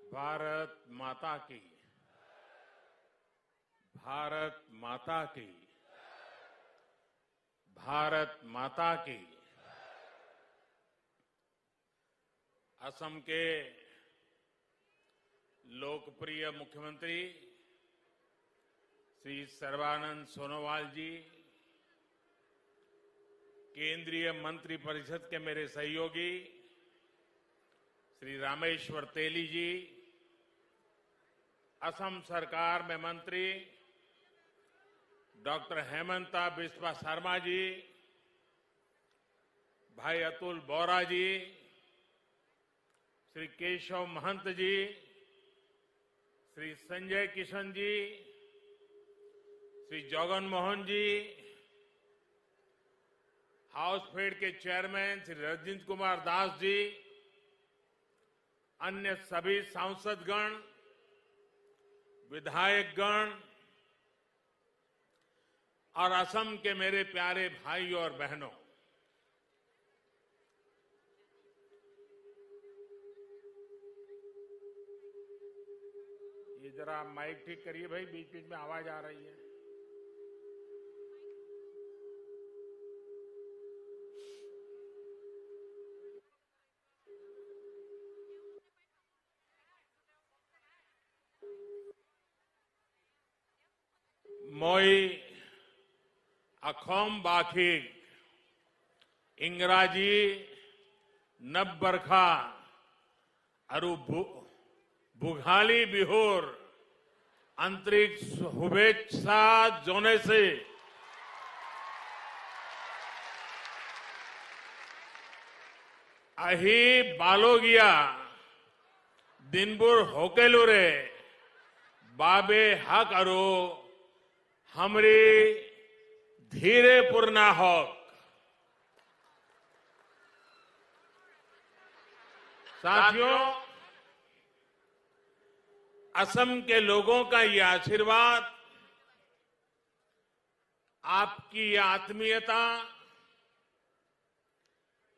भारत माता की, भारत माता की, भारत माता की। असम के लोकप्रिय मुख्यमंत्री श्री सर्बानंद सोनोवाल जी, केंद्रीय मंत्रिपरिषद के मेरे सहयोगी श्री रामेश्वर तेली जी, असम सरकार में मंत्री डॉक्टर हेमंता बिस्वा शर्मा जी, भाई अतुल बोरा जी, श्री केशव महंत जी, श्री संजय किशन जी, श्री जगन मोहन जी, हाउसफेड के चेयरमैन श्री रजिंद्र कुमार दास जी, अन्य सभी सांसदगण, विधायकगण और असम के मेरे प्यारे भाइयों और बहनों, ये जरा माइक ठीक करिए भाई, बीच बीच में आवाज आ रही है। মই अखोम बाखी इंग्राजी नब बरखा अरु बुघाली बिहोर अंतरिक्ष शुभेच्छा जोने से अही बालोगिया दिनबुर होकेलुरे बाबे हक अरो हमरी धीरे पूर्णा हक। साथियों, असम के लोगों का ये आशीर्वाद, आपकी ये आत्मीयता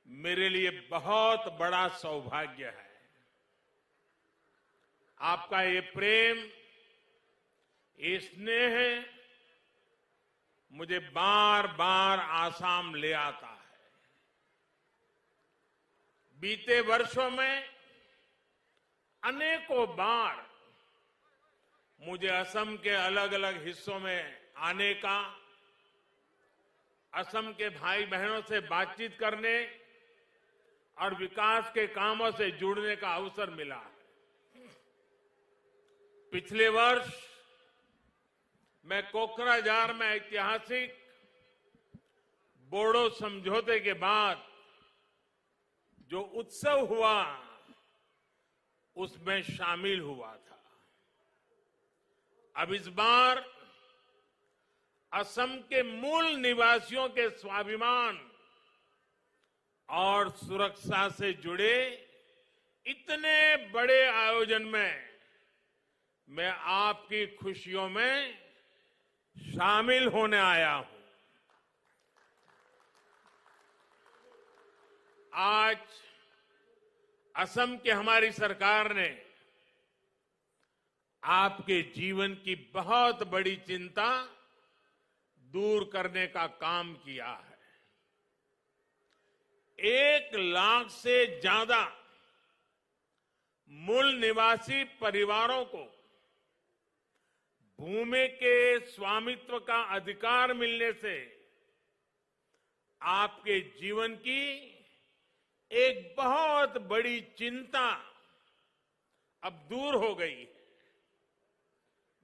मेरे लिए बहुत बड़ा सौभाग्य है। आपका ये प्रेम, ये स्नेह मुझे बार बार आसाम ले आता है। बीते वर्षों में अनेकों बार मुझे असम के अलग अलग हिस्सों में आने का, असम के भाई बहनों से बातचीत करने और विकास के कामों से जुड़ने का अवसर मिला है। पिछले वर्ष मैं कोकराझार में ऐतिहासिक बोडो समझौते के बाद जो उत्सव हुआ, उसमें शामिल हुआ था। अब इस बार असम के मूल निवासियों के स्वाभिमान और सुरक्षा से जुड़े इतने बड़े आयोजन में मैं आपकी खुशियों में शामिल होने आया हूं। आज असम की हमारी सरकार ने आपके जीवन की बहुत बड़ी चिंता दूर करने का काम किया है। 1 लाख से ज्यादा मूल निवासी परिवारों को भूमि के स्वामित्व का अधिकार मिलने से आपके जीवन की एक बहुत बड़ी चिंता अब दूर हो गई है।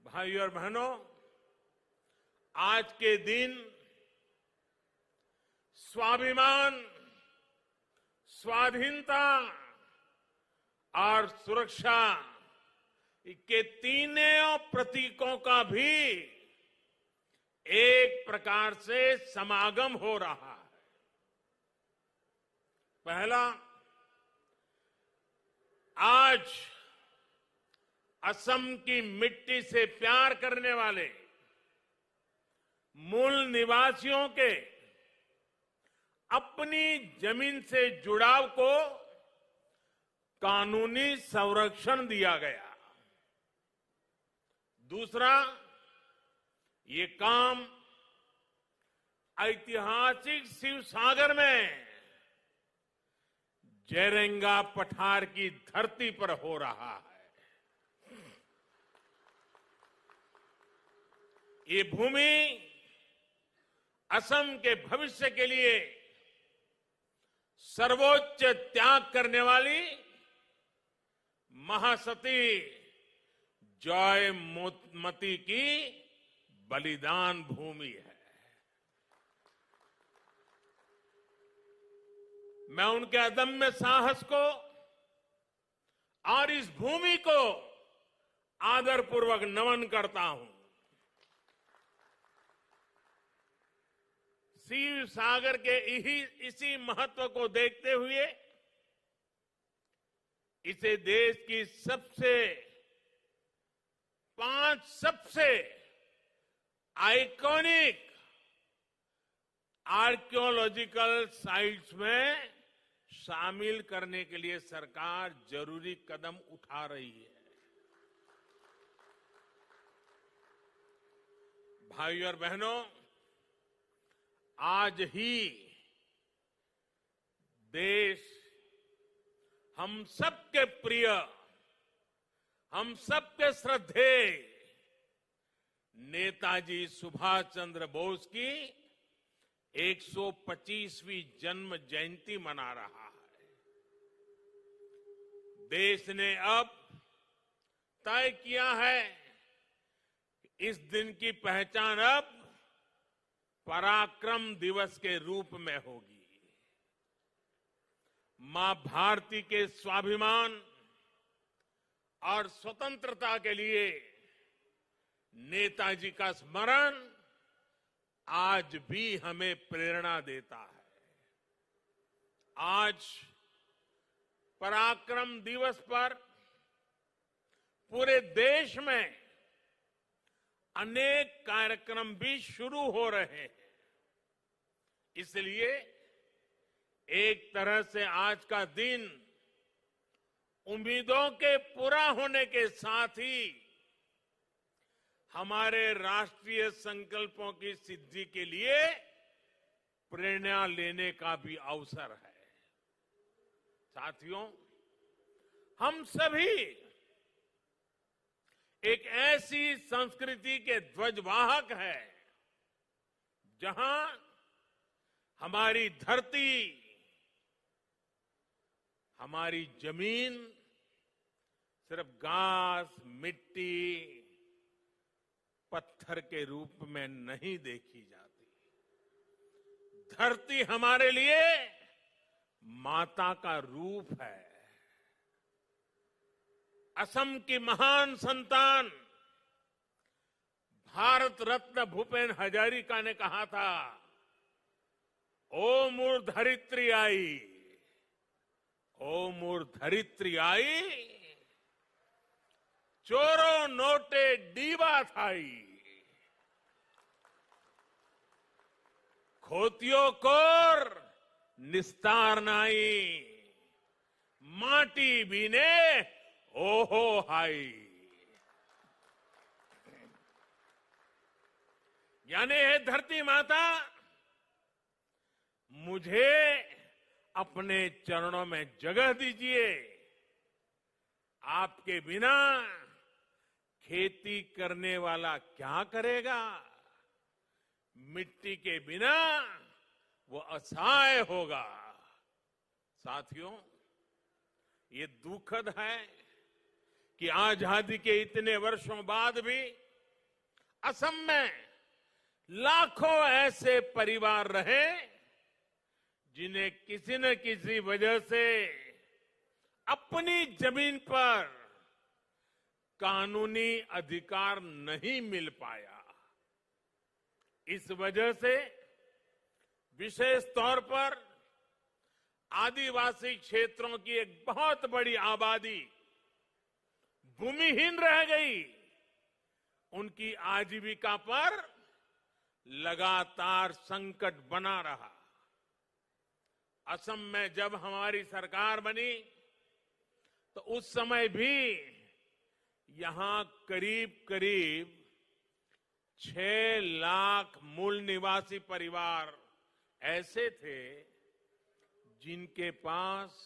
भाइयों और बहनों, आज के दिन स्वाभिमान, स्वाधीनता और सुरक्षा के तीनों प्रतीकों का भी एक प्रकार से समागम हो रहा है। पहला, आज असम की मिट्टी से प्यार करने वाले मूल निवासियों के अपनी जमीन से जुड़ाव को कानूनी संरक्षण दिया गया। दूसरा, ये काम ऐतिहासिक शिवसागर में जैरेंगा पठार की धरती पर हो रहा है। ये भूमि असम के भविष्य के लिए सर्वोच्च त्याग करने वाली महासती जयमती की बलिदान भूमि है। मैं उनके अदम्य साहस को और इस भूमि को आदरपूर्वक नमन करता हूं। शिव सागर के इसी महत्व को देखते हुए इसे देश की 5 सबसे आइकॉनिक आर्कियोलॉजिकल साइट्स में शामिल करने के लिए सरकार जरूरी कदम उठा रही है। भाइयों और बहनों, आज ही देश हम सबके प्रिय, हम सबके श्रद्धेय नेताजी सुभाष चंद्र बोस की 125वीं जन्म जयंती मना रहा है। देश ने अब तय किया है कि इस दिन की पहचान अब पराक्रम दिवस के रूप में होगी। मां भारती के स्वाभिमान और स्वतंत्रता के लिए नेताजी का स्मरण आज भी हमें प्रेरणा देता है। आज पराक्रम दिवस पर पूरे देश में अनेक कार्यक्रम भी शुरू हो रहे हैं। इसलिए एक तरह से आज का दिन उम्मीदों के पूरा होने के साथ ही हमारे राष्ट्रीय संकल्पों की सिद्धि के लिए प्रेरणा लेने का भी अवसर है। साथियों, हम सभी एक ऐसी संस्कृति के ध्वजवाहक हैं जहां हमारी धरती, हमारी जमीन सिर्फ घास, मिट्टी, पत्थर के रूप में नहीं देखी जाती। धरती हमारे लिए माता का रूप है। असम की महान संतान भारत रत्न भूपेन हजारिका ने कहा था, ओ मोर धरित्री आई, ओ मोर धरित्री आई, चोरो नोटे डीबा थाई, खोतियो कोर निस्तार नाई, माटी बीने ओहो हाई। यानी है धरती माता, मुझे अपने चरणों में जगह दीजिए। आपके बिना खेती करने वाला क्या करेगा? मिट्टी के बिना वो असहाय होगा। साथियों, ये दुखद है कि आजादी के इतने वर्षों बाद भी असम में लाखों ऐसे परिवार रहे जिन्हें किसी न किसी वजह से अपनी जमीन पर कानूनी अधिकार नहीं मिल पाया। इस वजह से विशेष तौर पर आदिवासी क्षेत्रों की एक बहुत बड़ी आबादी भूमिहीन रह गई। उनकी आजीविका पर लगातार संकट बना रहा। असम में जब हमारी सरकार बनी, तो उस समय भी यहां करीब करीब 6 लाख मूल निवासी परिवार ऐसे थे जिनके पास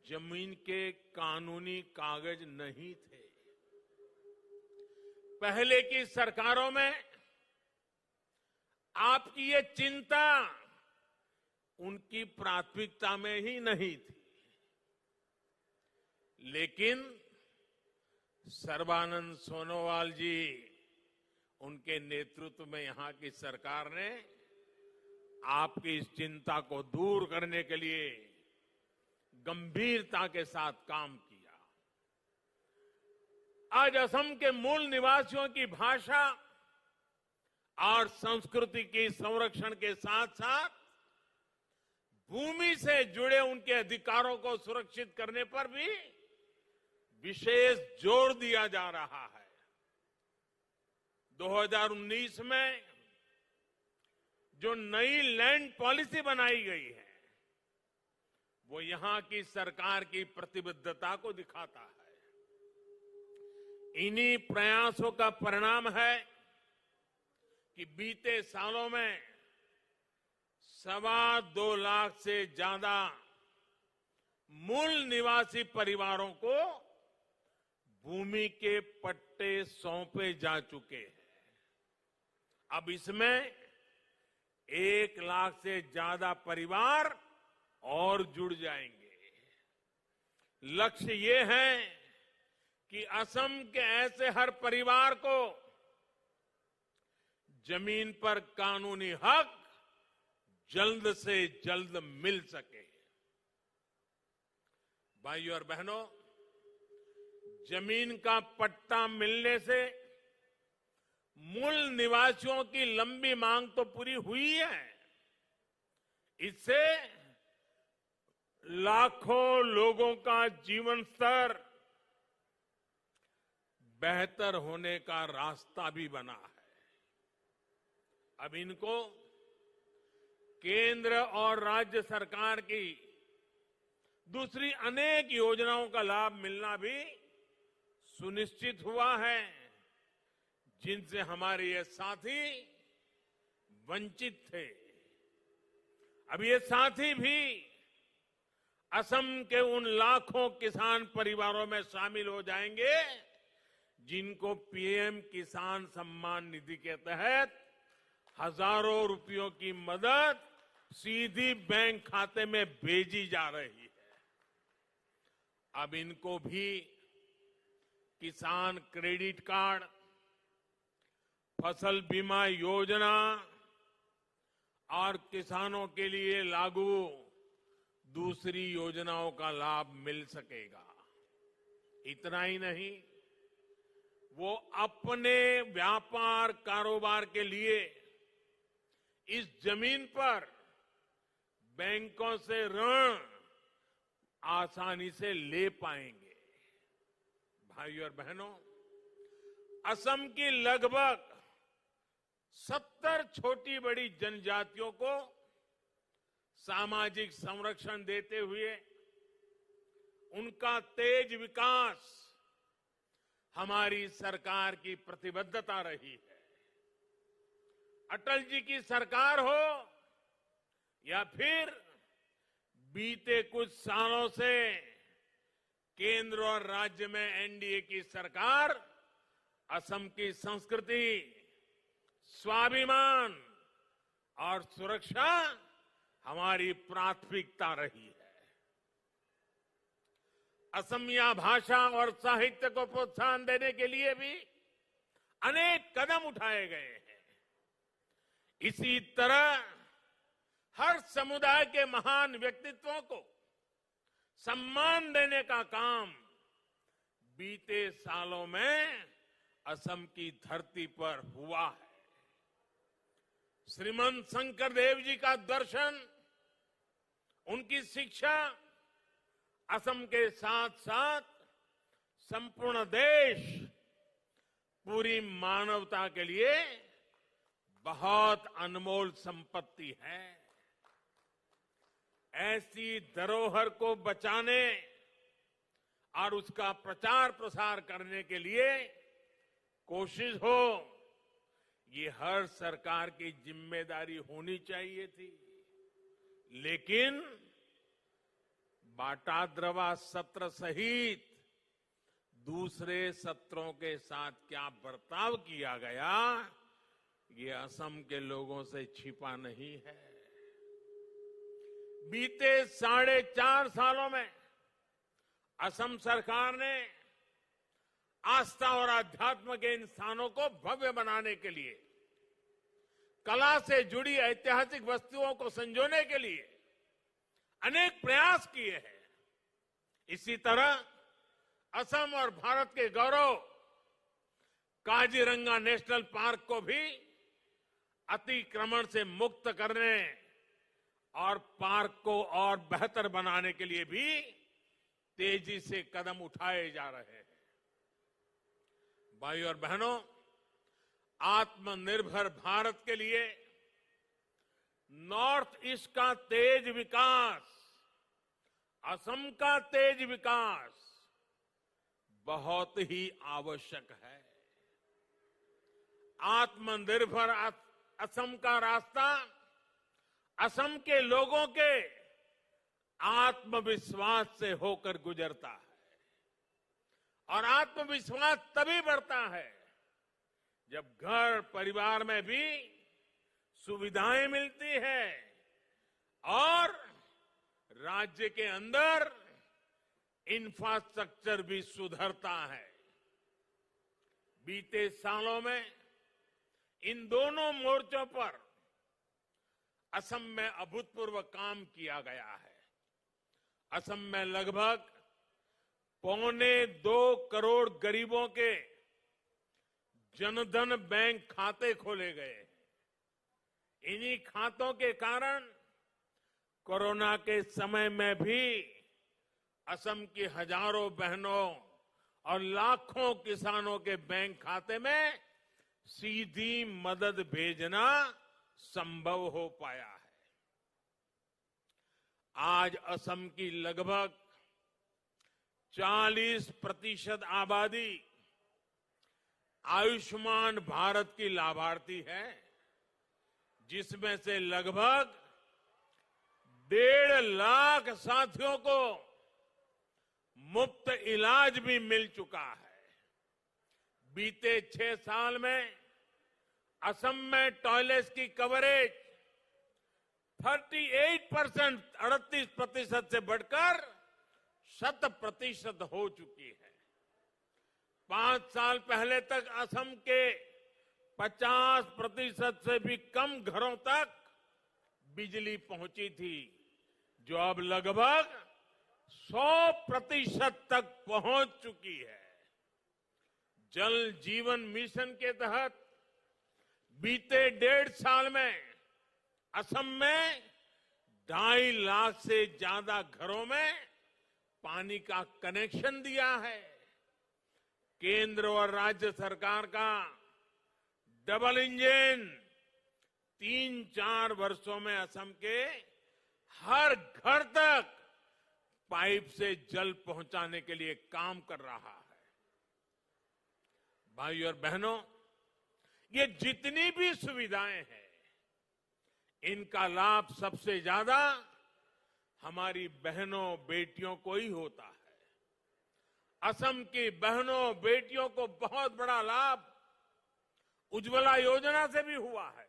जमीन के कानूनी कागज नहीं थे। पहले की सरकारों में आपकी ये चिंता उनकी प्राथमिकता में ही नहीं थी, लेकिन सर्बानंद सोनोवाल जी उनके नेतृत्व में यहां की सरकार ने आपकी इस चिंता को दूर करने के लिए गंभीरता के साथ काम किया। आज असम के मूल निवासियों की भाषा और संस्कृति की संरक्षण के साथ साथ भूमि से जुड़े उनके अधिकारों को सुरक्षित करने पर भी विशेष जोर दिया जा रहा है। 2019 में जो नई लैंड पॉलिसी बनाई गई है वो यहां की सरकार की प्रतिबद्धता को दिखाता है। इन्हीं प्रयासों का परिणाम है कि बीते सालों में 2.25 लाख से ज्यादा मूल निवासी परिवारों को भूमि के पट्टे सौंपे जा चुके हैं। अब इसमें 1 लाख से ज्यादा परिवार और जुड़ जाएंगे। लक्ष्य ये है कि असम के ऐसे हर परिवार को जमीन पर कानूनी हक जल्द से जल्द मिल सके। भाइयों और बहनों, जमीन का पट्टा मिलने से मूल निवासियों की लंबी मांग तो पूरी हुई है, इससे लाखों लोगों का जीवन स्तर बेहतर होने का रास्ता भी बना है। अब इनको केंद्र और राज्य सरकार की दूसरी अनेक योजनाओं का लाभ मिलना भी सुनिश्चित हुआ है, जिनसे हमारे ये साथी वंचित थे। अब ये साथी भी असम के उन लाखों किसान परिवारों में शामिल हो जाएंगे जिनको पीएम किसान सम्मान निधि के तहत हजारों रुपयों की मदद सीधी बैंक खाते में भेजी जा रही है। अब इनको भी किसान क्रेडिट कार्ड, फसल बीमा योजना और किसानों के लिए लागू दूसरी योजनाओं का लाभ मिल सकेगा। इतना ही नहीं, वो अपने व्यापार कारोबार के लिए इस जमीन पर बैंकों से ऋण आसानी से ले पाएंगे। भाइयों और बहनों, असम की लगभग 70 छोटी बड़ी जनजातियों को सामाजिक संरक्षण देते हुए उनका तेज विकास हमारी सरकार की प्रतिबद्धता रही है। अटल जी की सरकार हो या फिर बीते कुछ सालों से केंद्र और राज्य में एनडीए की सरकार, असम की संस्कृति, स्वाभिमान और सुरक्षा हमारी प्राथमिकता रही है। असमिया भाषा और साहित्य को प्रोत्साहन देने के लिए भी अनेक कदम उठाए गए हैं। इसी तरह हर समुदाय के महान व्यक्तित्वों को सम्मान देने का काम बीते सालों में असम की धरती पर हुआ है। श्रीमंत शंकरदेव जी का दर्शन, उनकी शिक्षा असम के साथ साथ संपूर्ण देश, पूरी मानवता के लिए बहुत अनमोल संपत्ति है। ऐसी धरोहर को बचाने और उसका प्रचार प्रसार करने के लिए कोशिश हो, ये हर सरकार की जिम्मेदारी होनी चाहिए थी। लेकिन बाटाद्रवा सत्र सहित दूसरे सत्रों के साथ क्या बर्ताव किया गया, ये असम के लोगों से छिपा नहीं है। बीते 4.5 सालों में असम सरकार ने आस्था और अध्यात्म के इन स्थानों को भव्य बनाने के लिए, कला से जुड़ी ऐतिहासिक वस्तुओं को संजोने के लिए अनेक प्रयास किए हैं। इसी तरह असम और भारत के गौरव काजीरंगा नेशनल पार्क को भी अतिक्रमण से मुक्त करने और पार्क को और बेहतर बनाने के लिए भी तेजी से कदम उठाए जा रहे हैं। भाइयों और बहनों, आत्मनिर्भर भारत के लिए नॉर्थ ईस्ट का तेज विकास, असम का तेज विकास बहुत ही आवश्यक है। आत्मनिर्भर असम का रास्ता असम के लोगों के आत्मविश्वास से होकर गुजरता है, और आत्मविश्वास तभी बढ़ता है जब घर परिवार में भी सुविधाएं मिलती है और राज्य के अंदर इंफ्रास्ट्रक्चर भी सुधरता है। बीते सालों में इन दोनों मोर्चों पर असम में अभूतपूर्व काम किया गया है। असम में लगभग 1.25 करोड़ गरीबों के जनधन बैंक खाते खोले गए। इन्हीं खातों के कारण कोरोना के समय में भी असम की हजारों बहनों और लाखों किसानों के बैंक खाते में सीधी मदद भेजना संभव हो पाया है। आज असम की लगभग 40% आबादी आयुष्मान भारत की लाभार्थी है, जिसमें से लगभग 1.5 लाख साथियों को मुफ्त इलाज भी मिल चुका है। बीते 6 साल में असम में टॉयलेट्स की कवरेज 38% से बढ़कर 100% हो चुकी है। 5 साल पहले तक असम के 50% से भी कम घरों तक बिजली पहुंची थी, जो अब लगभग 100% तक पहुंच चुकी है। जल जीवन मिशन के तहत बीते 1.5 साल में असम में 2.5 लाख से ज्यादा घरों में पानी का कनेक्शन दिया है। केंद्र और राज्य सरकार का डबल इंजन 3-4 वर्षों में असम के हर घर तक पाइप से जल पहुंचाने के लिए काम कर रहा है। भाइयों और बहनों, ये जितनी भी सुविधाएं हैं, इनका लाभ सबसे ज्यादा हमारी बहनों बेटियों को ही होता है। असम की बहनों बेटियों को बहुत बड़ा लाभ उज्ज्वला योजना से भी हुआ है।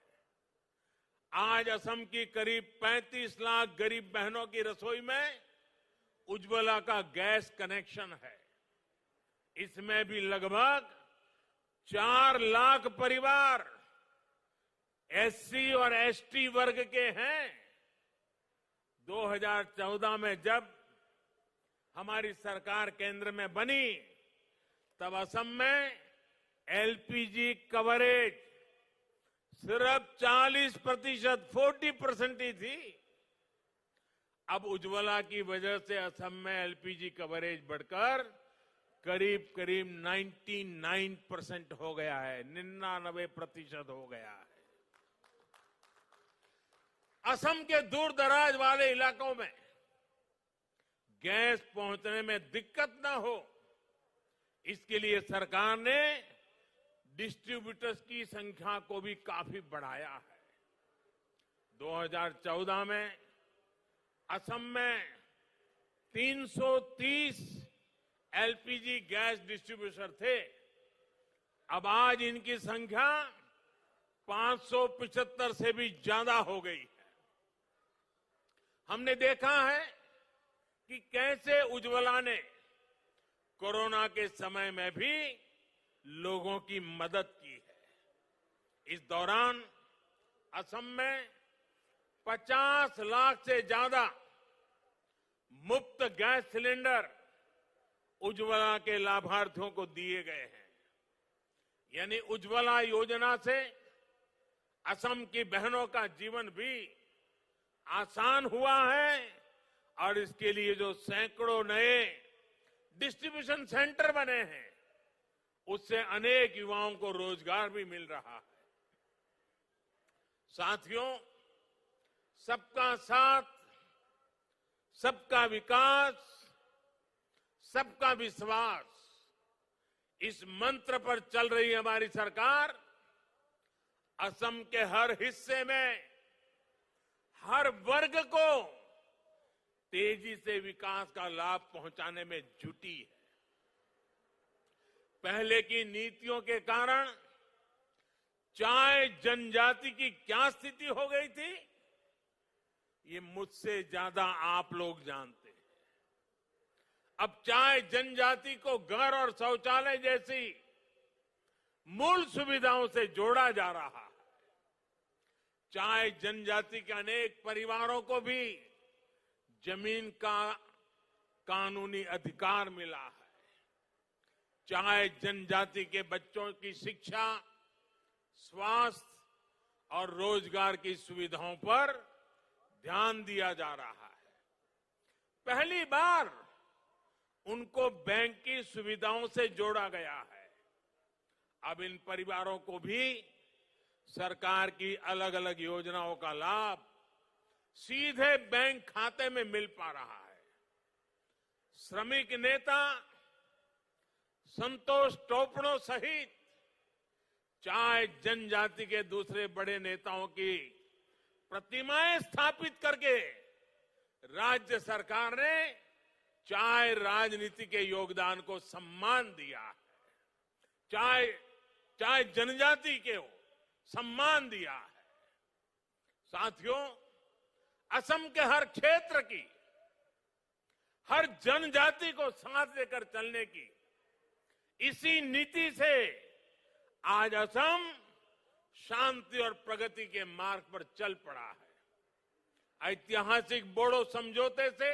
आज असम की करीब 35 लाख गरीब बहनों की रसोई में उज्ज्वला का गैस कनेक्शन है। इसमें भी लगभग 4 लाख परिवार एससी और एसटी वर्ग के हैं। 2014 में जब हमारी सरकार केंद्र में बनी, तब असम में एलपीजी कवरेज सिर्फ 40% ही थी। अब उज्ज्वला की वजह से असम में एलपीजी कवरेज बढ़कर करीब 99% हो गया है, 99% हो गया है। असम के दूर दराज वाले इलाकों में गैस पहुंचने में दिक्कत न हो, इसके लिए सरकार ने डिस्ट्रीब्यूटर्स की संख्या को भी काफी बढ़ाया है। 2014 में असम में 330 एलपीजी गैस डिस्ट्रीब्यूटर थे। अब आज इनकी संख्या 575 से भी ज्यादा हो गई है। हमने देखा है कि कैसे उज्ज्वला ने कोरोना के समय में भी लोगों की मदद की है। इस दौरान असम में 50 लाख से ज्यादा मुफ्त गैस सिलेंडर उज्ज्वला के लाभार्थियों को दिए गए हैं। यानी उज्ज्वला योजना से असम की बहनों का जीवन भी आसान हुआ है और इसके लिए जो सैकड़ों नए डिस्ट्रीब्यूशन सेंटर बने हैं, उससे अनेक युवाओं को रोजगार भी मिल रहा है। साथियों, सबका साथ, सबका विकास, सबका विश्वास, इस मंत्र पर चल रही हमारी सरकार असम के हर हिस्से में हर वर्ग को तेजी से विकास का लाभ पहुंचाने में जुटी है। पहले की नीतियों के कारण चाय जनजाति की क्या स्थिति हो गई थी, ये मुझसे ज्यादा आप लोग जानते हैं। अब चाय जनजाति को घर और शौचालय जैसी मूल सुविधाओं से जोड़ा जा रहा है। चाय जनजाति के अनेक परिवारों को भी जमीन का कानूनी अधिकार मिला है। चाय जनजाति के बच्चों की शिक्षा, स्वास्थ्य और रोजगार की सुविधाओं पर ध्यान दिया जा रहा है। पहली बार उनको बैंक की सुविधाओं से जोड़ा गया है। अब इन परिवारों को भी सरकार की अलग अलग योजनाओं का लाभ सीधे बैंक खाते में मिल पा रहा है। श्रमिक नेता संतोष टोपनो सहित चाय जनजाति के दूसरे बड़े नेताओं की प्रतिमाएं स्थापित करके राज्य सरकार ने चाय राजनीति के योगदान को सम्मान दिया है। चाय जनजाति के सम्मान दिया है। साथियों, असम के हर क्षेत्र की, हर जनजाति को साथ लेकर चलने की इसी नीति से आज असम शांति और प्रगति के मार्ग पर चल पड़ा है। ऐतिहासिक बोडो समझौते से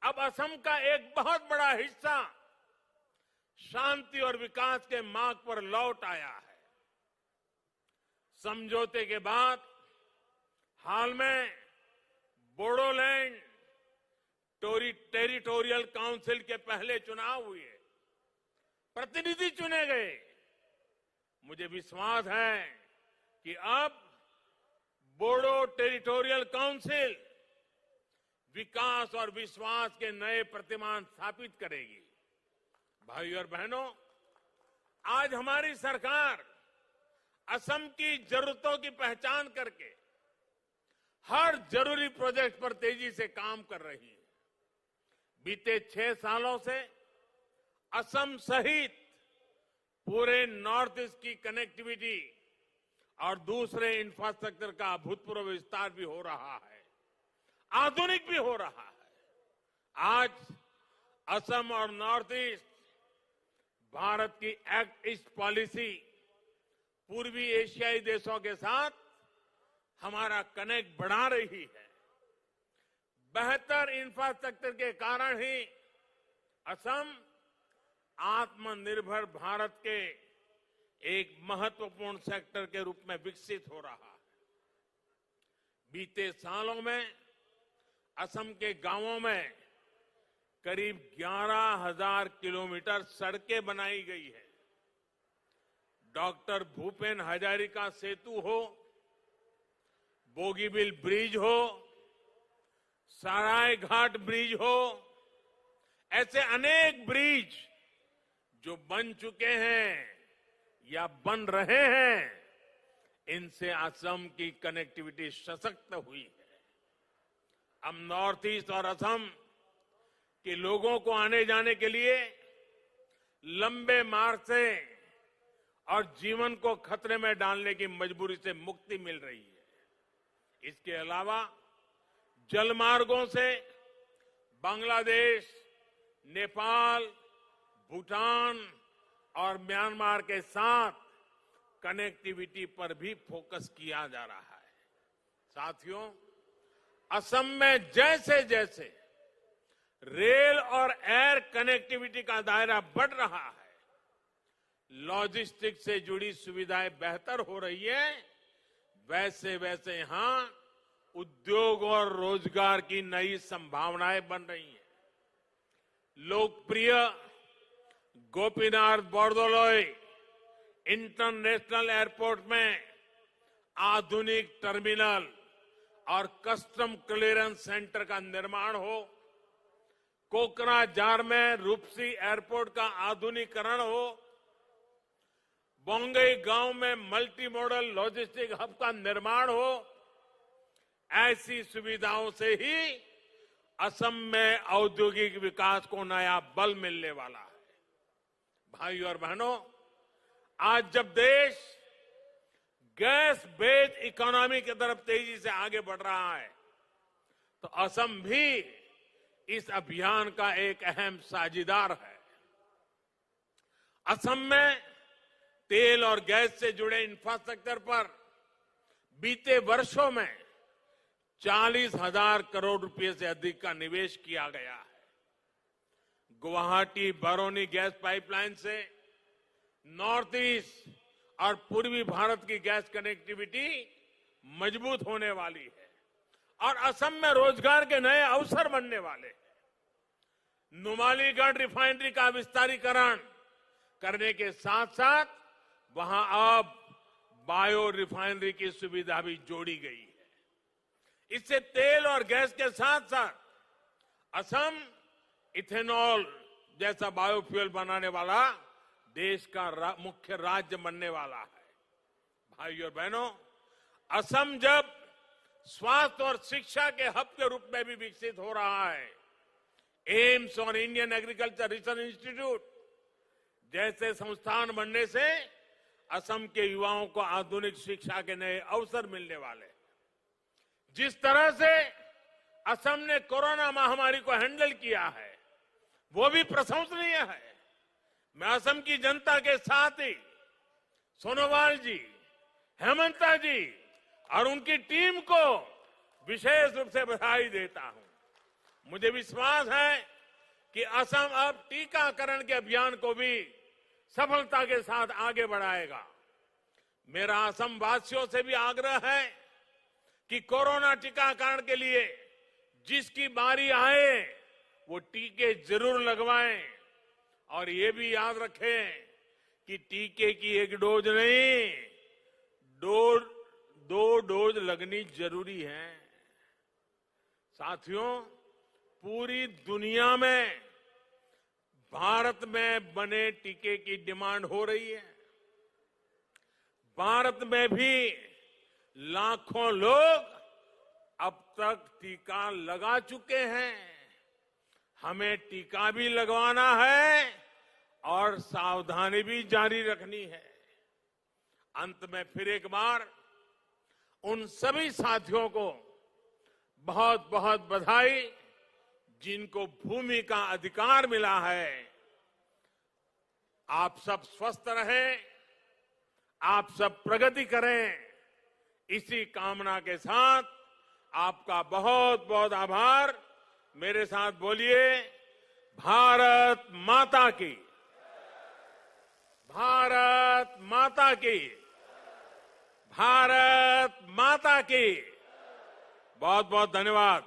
अब असम का एक बहुत बड़ा हिस्सा शांति और विकास के मार्ग पर लौट आया है। समझौते के बाद हाल में बोडोलैंड टेरिटोरियल काउंसिल के पहले चुनाव हुए, प्रतिनिधि चुने गए। मुझे विश्वास है कि अब बोडो टेरिटोरियल काउंसिल विकास और विश्वास के नए प्रतिमान स्थापित करेगी। भाइयों और बहनों, आज हमारी सरकार असम की जरूरतों की पहचान करके हर जरूरी प्रोजेक्ट पर तेजी से काम कर रही है। बीते 6 सालों से असम सहित पूरे नॉर्थ ईस्ट की कनेक्टिविटी और दूसरे इंफ्रास्ट्रक्चर का अभूतपूर्व विस्तार भी हो रहा है, आधुनिक भी हो रहा है। आज असम और नॉर्थ ईस्ट भारत की एक्ट ईस्ट पॉलिसी पूर्वी एशियाई देशों के साथ हमारा कनेक्ट बढ़ा रही है। बेहतर इंफ्रास्ट्रक्चर के कारण ही असम आत्मनिर्भर भारत के एक महत्वपूर्ण सेक्टर के रूप में विकसित हो रहा है। बीते सालों में असम के गांवों में करीब 11,000 किलोमीटर सड़कें बनाई गई है। डॉक्टर भूपेन हजारिका सेतु हो, बोगीबिल ब्रिज हो, सराय घाट ब्रिज हो, ऐसे अनेक ब्रिज जो बन चुके हैं या बन रहे हैं, इनसे असम की कनेक्टिविटी सशक्त हुई है। अब नॉर्थ ईस्ट और असम के लोगों को आने जाने के लिए लंबे मार्ग से और जीवन को खतरे में डालने की मजबूरी से मुक्ति मिल रही है। इसके अलावा जलमार्गों से बांग्लादेश, नेपाल, भूटान और म्यांमार के साथ कनेक्टिविटी पर भी फोकस किया जा रहा है। साथियों, असम में जैसे जैसे रेल और एयर कनेक्टिविटी का दायरा बढ़ रहा है, लॉजिस्टिक्स से जुड़ी सुविधाएं बेहतर हो रही है, वैसे वैसे यहां उद्योग और रोजगार की नई संभावनाएं बन रही हैं। लोकप्रिय गोपीनाथ बोरदोलोई इंटरनेशनल एयरपोर्ट में आधुनिक टर्मिनल और कस्टम क्लियरेंस सेंटर का निर्माण हो, कोकराझार में रूपसी एयरपोर्ट का आधुनिकीकरण हो, बोंगई गांव में मल्टी मॉडल लॉजिस्टिक हब का निर्माण हो, ऐसी सुविधाओं से ही असम में औद्योगिक विकास को नया बल मिलने वाला है। भाइयों और बहनों, आज जब देश गैस बेस्ड इकोनॉमी की तरफ तेजी से आगे बढ़ रहा है, तो असम भी इस अभियान का एक अहम साझीदार है। असम में तेल और गैस से जुड़े इंफ्रास्ट्रक्चर पर बीते वर्षों में 40,000 करोड़ रुपए से अधिक का निवेश किया गया है। गुवाहाटी बरौनी गैस पाइपलाइन से नॉर्थ ईस्ट और पूर्वी भारत की गैस कनेक्टिविटी मजबूत होने वाली है और असम में रोजगार के नए अवसर बनने वाले हैं। नुमालीगढ़ रिफाइनरी का विस्तारीकरण करने के साथ साथ वहां अब बायो रिफाइनरी की सुविधा भी जोड़ी गई है। इससे तेल और गैस के साथ साथ असम इथेनॉल जैसा बायोफ्यूल बनाने वाला देश का मुख्य राज्य बनने वाला है। भाइयों और बहनों, असम जब स्वास्थ्य और शिक्षा के हब के रूप में भी विकसित हो रहा है, एम्स और इंडियन एग्रीकल्चर रिसर्च इंस्टीट्यूट जैसे संस्थान बनने से असम के युवाओं को आधुनिक शिक्षा के नए अवसर मिलने वाले। जिस तरह से असम ने कोरोना महामारी को हैंडल किया है, वो भी प्रशंसनीय है। मैं असम की जनता के साथ ही सोनोवाल जी, हेमंता जी और उनकी टीम को विशेष रूप से बधाई देता हूं। मुझे विश्वास है कि असम अब टीकाकरण के अभियान को भी सफलता के साथ आगे बढ़ाएगा। मेरा असम वासियों से भी आग्रह है कि कोरोना टीकाकरण के लिए जिसकी बारी आए वो टीके जरूर लगवाएं और ये भी याद रखें कि टीके की एक डोज नहीं, दो डोज लगनी जरूरी है। साथियों, पूरी दुनिया में भारत में बने टीके की डिमांड हो रही है। भारत में भी लाखों लोग अब तक टीका लगा चुके हैं। हमें टीका भी लगवाना है और सावधानी भी जारी रखनी है। अंत में फिर एक बार उन सभी साथियों को बहुत बहुत बधाई जिनको भूमि का अधिकार मिला है। आप सब स्वस्थ रहें, आप सब प्रगति करें, इसी कामना के साथ आपका बहुत बहुत आभार। मेरे साथ बोलिए, भारत माता की, भारत माता की, भारत माता की। बहुत बहुत धन्यवाद।